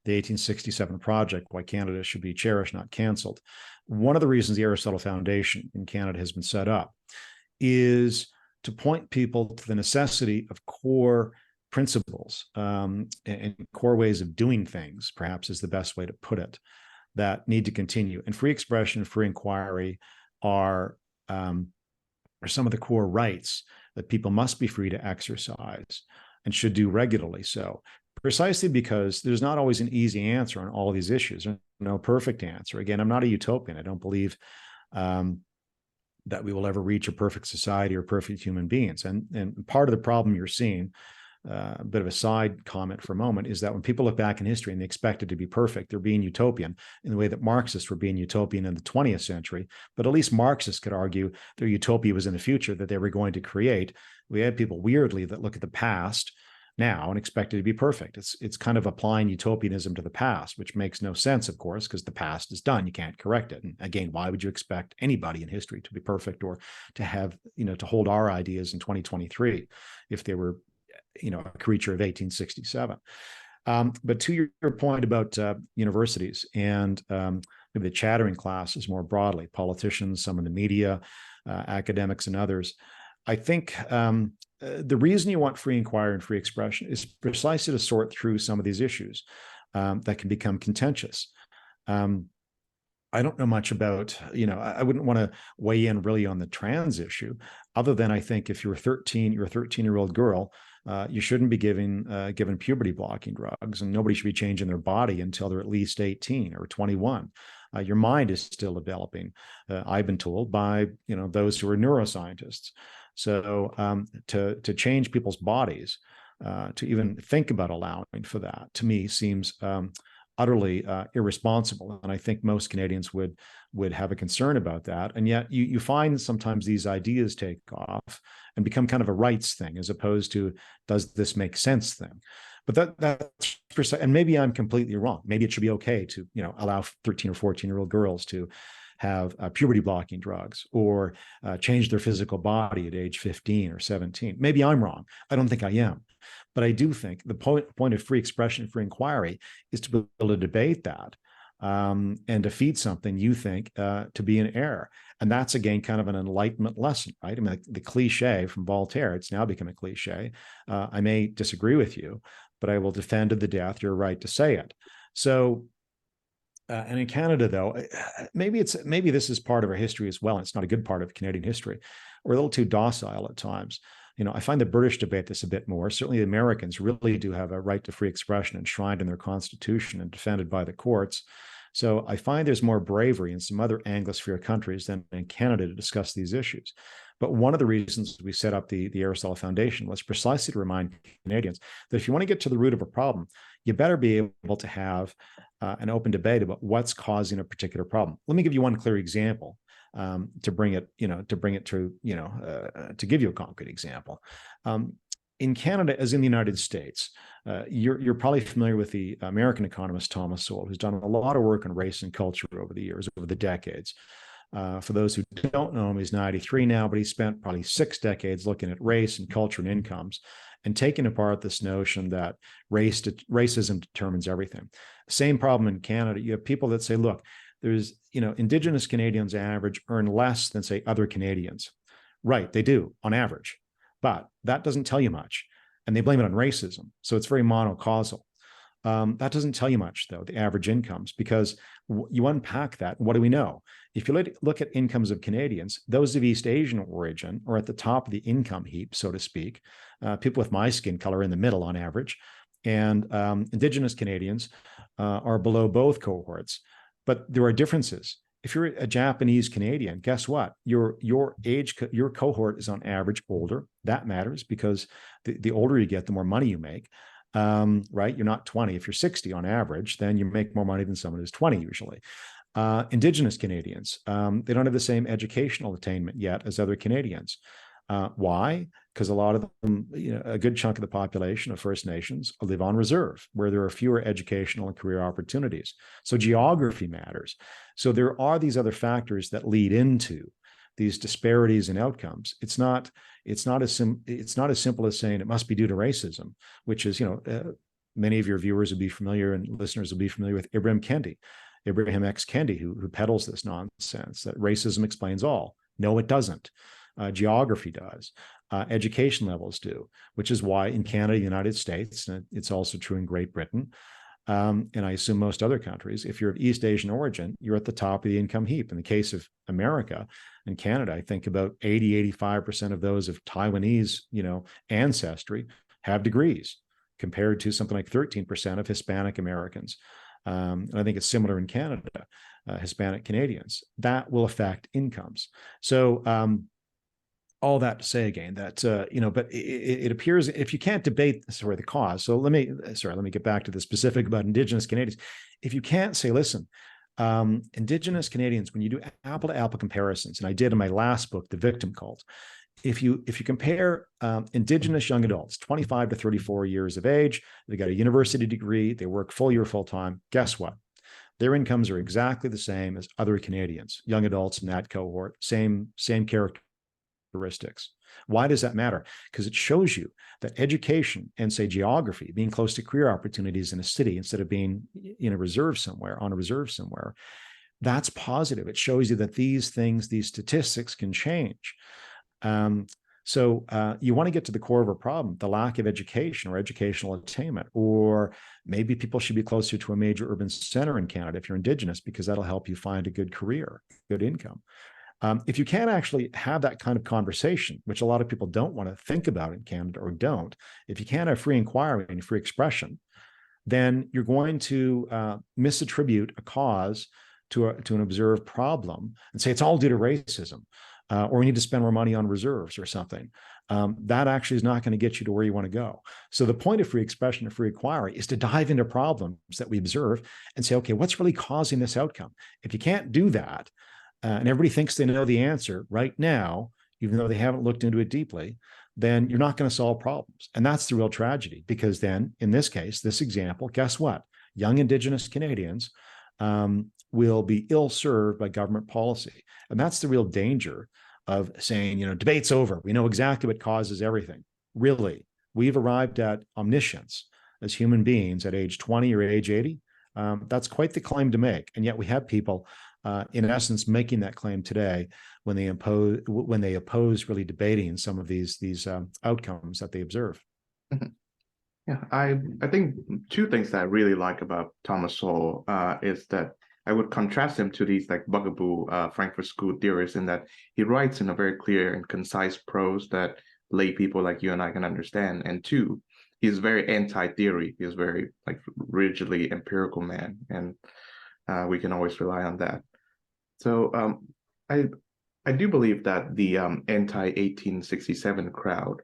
the 1867 Project, Why Canada Should Be Cherished, Not Cancelled. One of the reasons the Aristotle Foundation in Canada has been set up is to point people to the necessity of core principles and core ways of doing things, perhaps is the best way to put it, that need to continue. And free expression, free inquiry are some of the core rights that people must be free to exercise and should do regularly so, precisely because there's not always an easy answer on all these issues. There's no perfect answer. Again, I'm not a utopian. I don't believe that we will ever reach a perfect society or perfect human beings. And part of the problem you're seeing, a bit of a side comment for a moment, is that when people look back in history and they expect it to be perfect, they're being utopian in the way that Marxists were being utopian in the 20th century. But at least Marxists could argue their utopia was in the future that they were going to create. We had people weirdly that look at the past now and expect it to be perfect. It's kind of applying utopianism to the past, which makes no sense, of course, because the past is done. You can't correct it. And again, why would you expect anybody in history to be perfect or to have, to hold our ideas in 2023 if they were, a creature of 1867? But to your point about universities and maybe the chattering classes more broadly, politicians, some in the media, academics, and others, I think the reason you want free inquiry and free expression is precisely to sort through some of these issues that can become contentious. I don't know much about, I wouldn't want to weigh in really on the trans issue, other than I think if you're a 13-year-old girl, you shouldn't be given puberty blocking drugs, and nobody should be changing their body until they're at least 18 or 21. Your mind is still developing, I've been told by those who are neuroscientists. So to change people's bodies, to even think about allowing for that, to me seems utterly irresponsible. And I think most Canadians would have a concern about that. And yet you find sometimes these ideas take off and become kind of a rights thing, as opposed to, does this make sense thing? But that's, and maybe I'm completely wrong. Maybe it should be okay to, allow 13 or 14-year-old girls to have puberty blocking drugs or change their physical body at age 15 or 17. Maybe I'm wrong. I don't think I am. But I do think the point of free expression, free inquiry, is to be able to debate that and defeat something you think to be an error. And that's, again, kind of an enlightenment lesson, right? I mean, the cliche from Voltaire, it's now become a cliche. I may disagree with you, but I will defend to the death your right to say it. So, and in Canada, though, maybe this is part of our history as well. And it's not a good part of Canadian history. We're a little too docile at times. I find the British debate this a bit more. Certainly, the Americans really do have a right to free expression enshrined in their constitution and defended by the courts. So I find there's more bravery in some other Anglosphere countries than in Canada to discuss these issues. But one of the reasons we set up the Aristotle Foundation was precisely to remind Canadians that if you want to get to the root of a problem, you better be able to have an open debate about what's causing a particular problem. Let me give you one clear example to bring it to give you a concrete example. In Canada, as in the United States, you're probably familiar with the American economist Thomas Sowell, who's done a lot of work on race and culture over the years, over the decades. For those who don't know him, he's 93 now, but he spent probably 6 decades looking at race and culture and incomes and taking apart this notion that racism determines everything. Same problem in Canada. You have people that say, look, there's, Indigenous Canadians average earn less than, say, other Canadians. Right, they do on average, but that doesn't tell you much. And they blame it on racism. So it's very monocausal. That doesn't tell you much, though, the average incomes, because you unpack that. What do we know? If you look at incomes of Canadians, those of East Asian origin are at the top of the income heap, so to speak. People with my skin color in the middle on average. And Indigenous Canadians are below both cohorts. But there are differences. If you're a Japanese Canadian, guess what? Your cohort is on average older. That matters because the older you get, the more money you make. Right? You're not 20. If you're 60 on average, then you make more money than someone who's 20 usually. Indigenous Canadians, they don't have the same educational attainment yet as other Canadians. Why? Because a lot of them, a good chunk of the population of First Nations live on reserve, where there are fewer educational and career opportunities. So geography matters. So there are these other factors that lead into these disparities in outcomes. It's not as simple as saying it must be due to racism, which is, many of your viewers would be familiar and listeners will be familiar with Ibrahim X. Kendi, who peddles this nonsense that racism explains all. No, it doesn't. Geography does. Education levels do, which is why in Canada, the United States, and it's also true in Great Britain, and I assume most other countries, if you're of East Asian origin, you're at the top of the income heap. In the case of America and Canada, I think about 85% of those of Taiwanese, ancestry have degrees, compared to something like 13% of Hispanic Americans. And I think it's similar in Canada, Hispanic Canadians. That will affect incomes. So all that to say again that, but it appears if you can't debate the cause. So let me get back to the specific about Indigenous Canadians. If you can't say, listen, Indigenous Canadians, when you do apple to apple comparisons, and I did in my last book, The Victim Cult, if you compare Indigenous young adults, 25 to 34 years of age, they got a university degree, they work full time, guess what? Their incomes are exactly the same as other Canadians, young adults in that cohort, same characteristics. Why does that matter? Because it shows you that education and, say, geography, being close to career opportunities in a city instead of being on a reserve somewhere, that's positive. It shows you that these statistics can change. So you want to get to the core of a problem, the lack of education or educational attainment, or maybe people should be closer to a major urban center in Canada if you're Indigenous, because that'll help you find a good career, good income. If you can't actually have that kind of conversation, which a lot of people don't want to think about in Canada or don't, if you can't have free inquiry and free expression, then you're going to misattribute a cause to an observed problem and say it's all due to racism. Or we need to spend more money on reserves or something. That actually is not going to get you to where you want to go. So the point of free expression and free inquiry is to dive into problems that we observe and say, okay, what's really causing this outcome? If you can't do that, and everybody thinks they know the answer right now, even though they haven't looked into it deeply, then you're not going to solve problems. And that's the real tragedy, because then, in this case, this example, guess what? Young Indigenous Canadians will be ill-served by government policy. And that's the real danger of saying, debate's over. We know exactly what causes everything. Really, we've arrived at omniscience as human beings at age 20 or age 80. That's quite the claim to make. And yet we have people, in essence, making that claim today when they oppose really debating some of these outcomes that they observe. Mhm. Yeah, I think two things that I really like about Thomas Sowell is that I would contrast him to these like bugaboo Frankfurt School theorists in that he writes in a very clear and concise prose that lay people like you and I can understand. And two, he's very anti-theory. He's very like rigidly empirical man, and we can always rely on that. So I I do believe that the anti-1867 crowd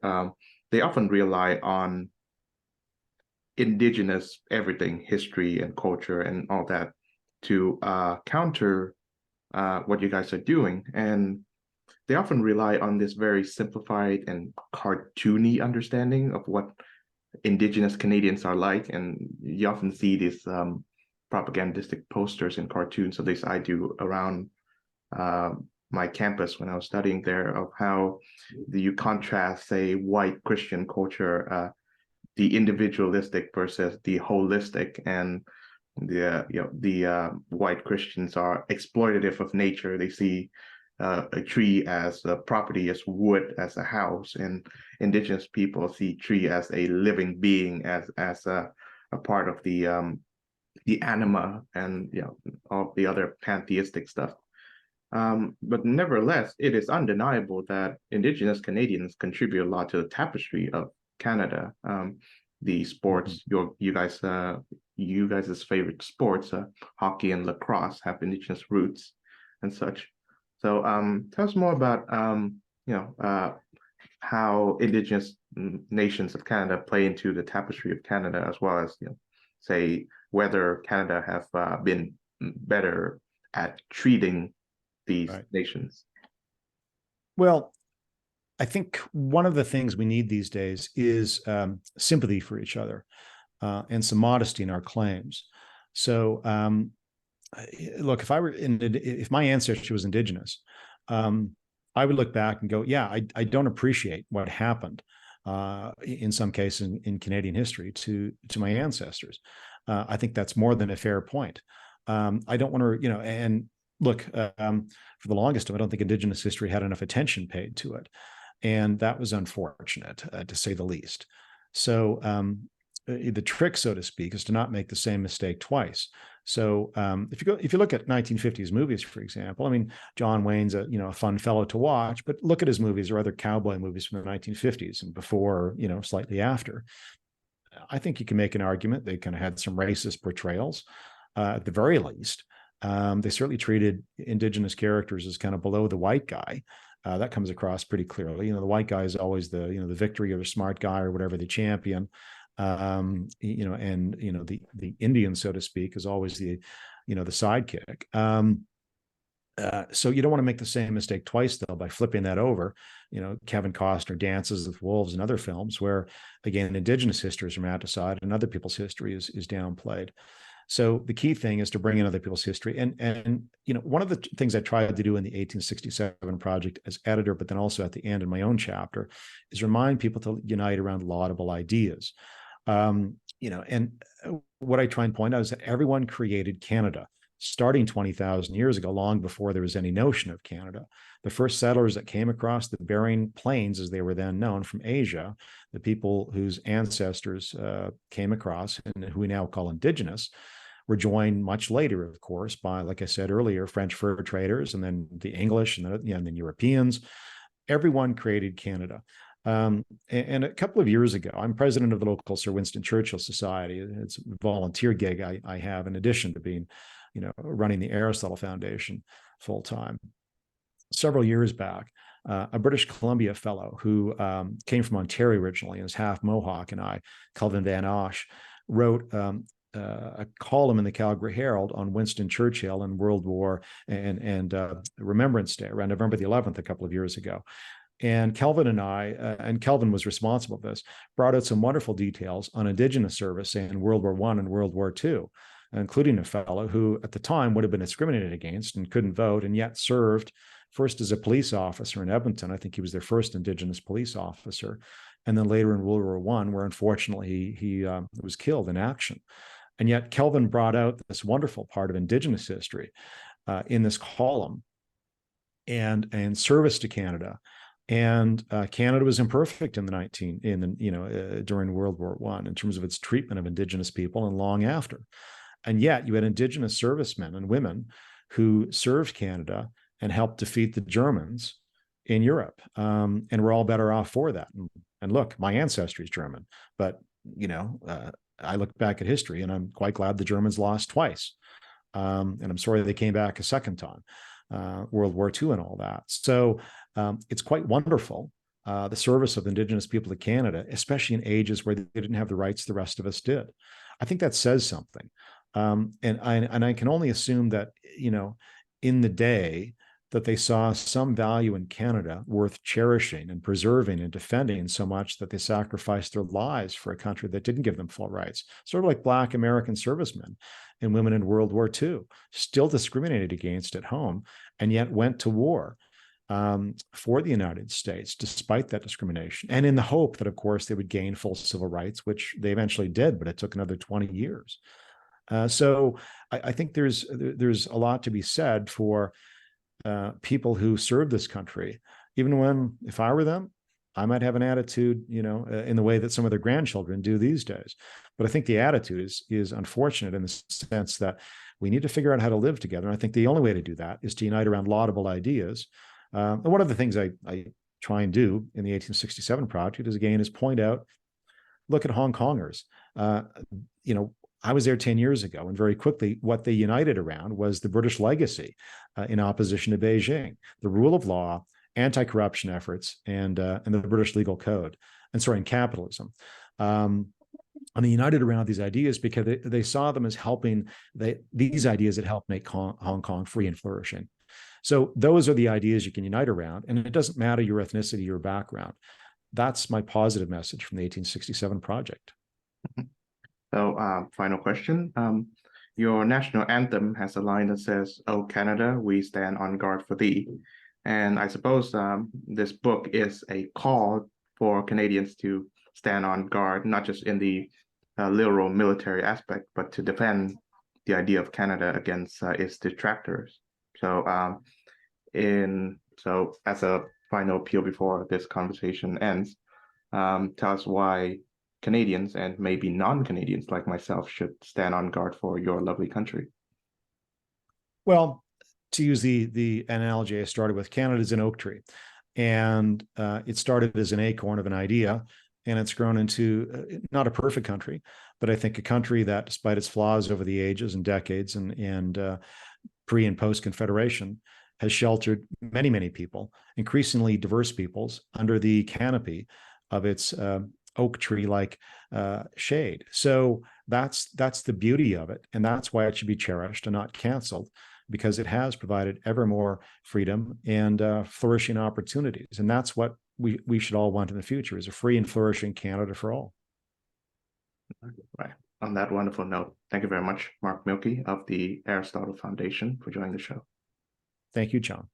they often rely on indigenous everything, history and culture and all that, to counter what you guys are doing. And they often rely on this very simplified and cartoony understanding of what indigenous Canadians are like. And you often see these propagandistic posters and cartoons, at least I do, around uh, my campus when I was studying there, of how you contrast, say, white Christian culture, the individualistic versus the holistic, and the white Christians are exploitative of nature. They see a tree as a property, as wood, as a house, and indigenous people see tree as a living being, as a part of the anima, and all the other pantheistic stuff. But nevertheless, it is undeniable that Indigenous Canadians contribute a lot to the tapestry of Canada. The sports, you guys' favorite sports, hockey and lacrosse, have Indigenous roots and such. So, tell us more about how Indigenous nations of Canada play into the tapestry of Canada, as well as say whether Canada have been better at treating these nations. Well, I think one of the things we need these days is sympathy for each other and some modesty in our claims. So, look, if my ancestry was Indigenous, I would look back and go, yeah, I don't appreciate what happened in some cases in Canadian history to my ancestors. I think that's more than a fair point. I don't want to, and look, for the longest time, I don't think Indigenous history had enough attention paid to it. And that was unfortunate, to say the least. So the trick, so to speak, is to not make the same mistake twice. So if you look at 1950s movies, for example, I mean, John Wayne's a fun fellow to watch, but look at his movies or other cowboy movies from the 1950s and before, slightly after. I think you can make an argument they kind of had some racist portrayals, at the very least. They certainly treated Indigenous characters as kind of below the white guy. That comes across pretty clearly. The white guy is always the victory or the smart guy or whatever, the champion. And the Indian, so to speak, is always the sidekick. So you don't want to make the same mistake twice, though, by flipping that over. Kevin Costner dances with wolves in other films where, again, Indigenous history is romanticized and other people's history is downplayed. So the key thing is to bring in other people's history. And one of the things I tried to do in the 1867 project as editor, but then also at the end in my own chapter, is remind people to unite around laudable ideas. And what I try and point out is that everyone created Canada, starting 20,000 years ago, long before there was any notion of Canada. The first settlers that came across the Bering Plains, as they were then known, from Asia, the people whose ancestors came across and who we now call Indigenous, were joined much later, of course, by, like I said earlier, French fur traders, and then the English, and then Europeans. Everyone created Canada. And a couple of years ago, I'm president of the local Sir Winston Churchill Society. It's a volunteer gig I have in addition to being, running the Aristotle Foundation full time. Several years back, a British Columbia fellow who came from Ontario originally and is half Mohawk, and Kelvin Van Osh, wrote a column in the Calgary Herald on Winston Churchill and World War and Remembrance Day around November the 11th a couple of years ago. And Kelvin and and Kelvin was responsible for this, brought out some wonderful details on Indigenous service in World War I and World War II, including a fellow who at the time would have been discriminated against and couldn't vote, and yet served first as a police officer in Edmonton. I think he was their first Indigenous police officer. And then later in World War I, where unfortunately he was killed in action. And yet Kelvin brought out this wonderful part of Indigenous history in this column and service to Canada. And Canada was imperfect in during World War I in terms of its treatment of Indigenous people and long after. And yet you had Indigenous servicemen and women who served Canada and helped defeat the Germans in Europe. And we're all better off for that. And look, my ancestry is German, but I look back at history and I'm quite glad the Germans lost twice. And I'm sorry they came back a second time, World War II and all that. So it's quite wonderful, the service of Indigenous people to Canada, especially in ages where they didn't have the rights the rest of us did. I think that says something. And I can only assume that, in the day that they saw some value in Canada worth cherishing and preserving and defending so much that they sacrificed their lives for a country that didn't give them full rights, sort of like Black American servicemen and women in World War II, still discriminated against at home, and yet went to war for the United States, despite that discrimination, and in the hope that, of course, they would gain full civil rights, which they eventually did, but it took another 20 years. So I think there's a lot to be said for people who serve this country, even when, if I were them, I might have an attitude, in the way that some of their grandchildren do these days. But I think the attitude is unfortunate in the sense that we need to figure out how to live together. And I think the only way to do that is to unite around laudable ideas. And one of the things I try and do in the 1867 project is point out, look at Hong Kongers. I was there 10 years ago, and very quickly, what they united around was the British legacy in opposition to Beijing, the rule of law, anti-corruption efforts, and the British legal code, and capitalism. And they united around these ideas because they saw them as helping, these ideas that helped make Hong Kong free and flourishing. So those are the ideas you can unite around, and it doesn't matter your ethnicity, your background. That's my positive message from the 1867 project. So, final question. Your national anthem has a line that says, "Oh, Canada, we stand on guard for thee." And I suppose this book is a call for Canadians to stand on guard, not just in the literal military aspect, but to defend the idea of Canada against its detractors. So, as a final appeal before this conversation ends, tell us why Canadians and maybe non-Canadians like myself should stand on guard for your lovely country. Well, to use the analogy I started with, Canada is an oak tree, and it started as an acorn of an idea, and it's grown into not a perfect country, but I think a country that, despite its flaws over the ages and decades and pre and post Confederation, has sheltered many, many people, increasingly diverse peoples, under the canopy of its oak tree like shade. So that's the beauty of it, and that's why it should be cherished and not canceled, because it has provided ever more freedom and flourishing opportunities. And that's what we should all want in the future, is a free and flourishing Canada for all. Right. On that wonderful note, thank you very much, Mark Milke of the Aristotle Foundation, for joining the show. Thank you, John.